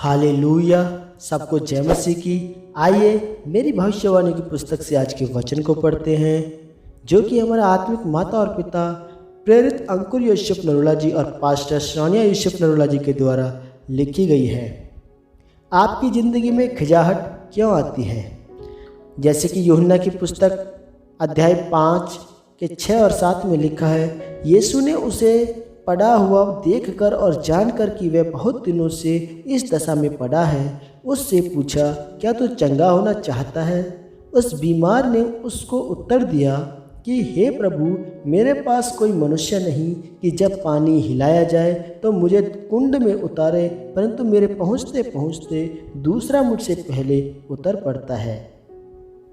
Hallelujah. सबको जय मसीह की। आइए मेरी भविष्यवाणी की पुस्तक से आज के वचन को पढ़ते हैं, जो कि हमारे आत्मिक माता और पिता प्रेरित अंकुर यूसुफ नरोला जी और पास्टर सोनिया यूसुफ नरोला जी के द्वारा लिखी गई है। आपकी ज़िंदगी में खिंचाहट क्यों आती है? जैसे कि यूहन्ना की पुस्तक अध्याय 5 के 6 और 7 में लिखा है, यीशु ने उसे पड़ा हुआ देखकर और जानकर कि वह बहुत दिनों से इस दशा में पड़ा है, उससे पूछा, क्या तू चंगा होना चाहता है? उस बीमार ने उसको उत्तर दिया कि हे प्रभु, मेरे पास कोई मनुष्य नहीं कि जब पानी हिलाया जाए तो मुझे कुंड में उतारे, परंतु मेरे पहुँचते पहुँचते दूसरा मुझसे पहले उतर पड़ता है।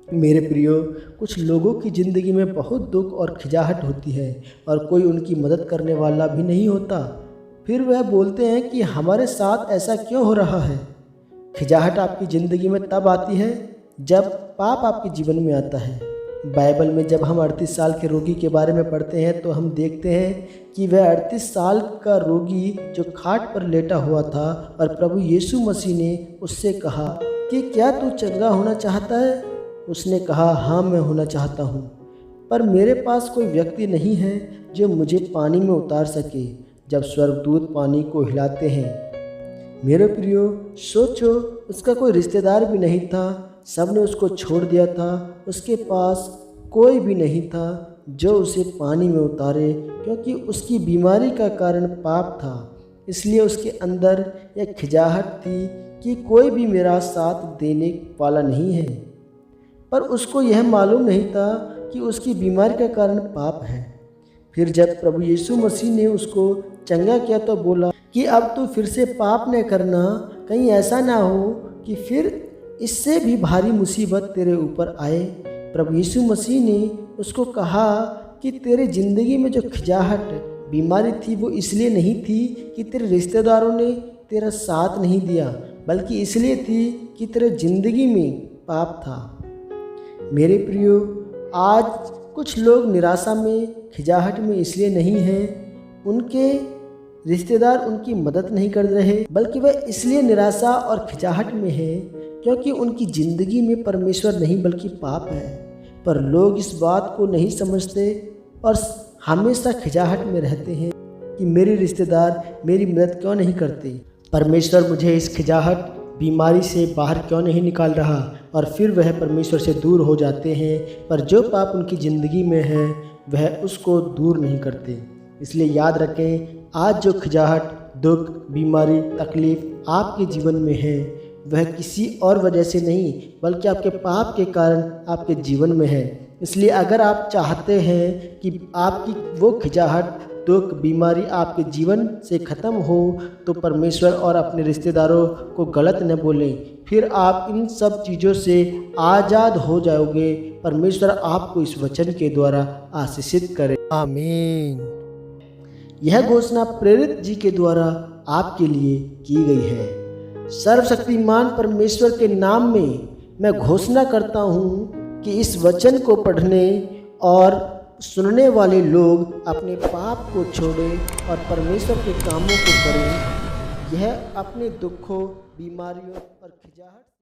मेरे प्रियो, कुछ लोगों की ज़िंदगी में बहुत दुख और खिंचाहट होती है और कोई उनकी मदद करने वाला भी नहीं होता। फिर वह बोलते हैं कि हमारे साथ ऐसा क्यों हो रहा है। खिंचाहट आपकी ज़िंदगी में तब आती है जब पाप आपके जीवन में आता है। बाइबल में जब हम 38 साल के रोगी के बारे में पढ़ते हैं तो हम देखते हैं कि वह 38 साल का रोगी जो खाट पर लेटा हुआ था और प्रभु यीशु मसीह ने उससे कहा कि क्या तू चंगा होना चाहता है? उसने कहा, हाँ मैं होना चाहता हूँ, पर मेरे पास कोई व्यक्ति नहीं है जो मुझे पानी में उतार सके जब स्वर्गदूत पानी को हिलाते हैं। मेरे प्रियो, सोचो, उसका कोई रिश्तेदार भी नहीं था, सबने उसको छोड़ दिया था, उसके पास कोई भी नहीं था जो उसे पानी में उतारे, क्योंकि उसकी बीमारी का कारण पाप था। इसलिए उसके अंदर एक खिंचाहट थी कि कोई भी मेरा साथ देने वाला नहीं है। पर उसको यह मालूम नहीं था कि उसकी बीमारी का कारण पाप है। फिर जब प्रभु यीशु मसीह ने उसको चंगा किया तो बोला कि अब तू फिर से पाप न करना, कहीं ऐसा ना हो कि फिर इससे भी भारी मुसीबत तेरे ऊपर आए। प्रभु यीशु मसीह ने उसको कहा कि तेरे ज़िंदगी में जो खिंचाहट बीमारी थी वो इसलिए नहीं थी कि तेरे रिश्तेदारों ने तेरा साथ नहीं दिया, बल्कि इसलिए थी कि तेरे ज़िंदगी में पाप था। मेरे प्रियो, आज कुछ लोग निराशा में, खिंचाहट में इसलिए नहीं हैं, उनके रिश्तेदार उनकी मदद नहीं कर रहे, बल्कि वह इसलिए निराशा और खिंचाहट में है क्योंकि उनकी ज़िंदगी में परमेश्वर नहीं बल्कि पाप है। पर लोग इस बात को नहीं समझते और हमेशा खिंचाहट में रहते हैं कि मेरे रिश्तेदार मेरी मदद क्यों नहीं करते, परमेश्वर मुझे इस खिंचाहट बीमारी से बाहर क्यों नहीं निकाल रहा, और फिर वह परमेश्वर से दूर हो जाते हैं। पर जो पाप उनकी ज़िंदगी में है वह उसको दूर नहीं करते। इसलिए याद रखें, आज जो खिंचाहट, दुख, बीमारी, तकलीफ़ आपके जीवन में है वह किसी और वजह से नहीं बल्कि आपके पाप के कारण आपके जीवन में है। इसलिए अगर आप चाहते हैं कि आपकी वो खिंचाहट, दुख, बीमारी आपके जीवन से ख़त्म हो तो परमेश्वर और अपने रिश्तेदारों को गलत न बोलें, फिर आप इन सब चीज़ों से आज़ाद हो जाओगे। परमेश्वर आपको इस वचन के द्वारा आशीषित करे। आमीन। यह घोषणा प्रेरित जी के द्वारा आपके लिए की गई है। सर्वशक्तिमान परमेश्वर के नाम में मैं घोषणा करता हूँ कि इस वचन को पढ़ने और सुनने वाले लोग अपने पाप को छोड़ें और परमेश्वर के कामों को करें। यह अपने दुखों, बीमारियों और खिंचाहट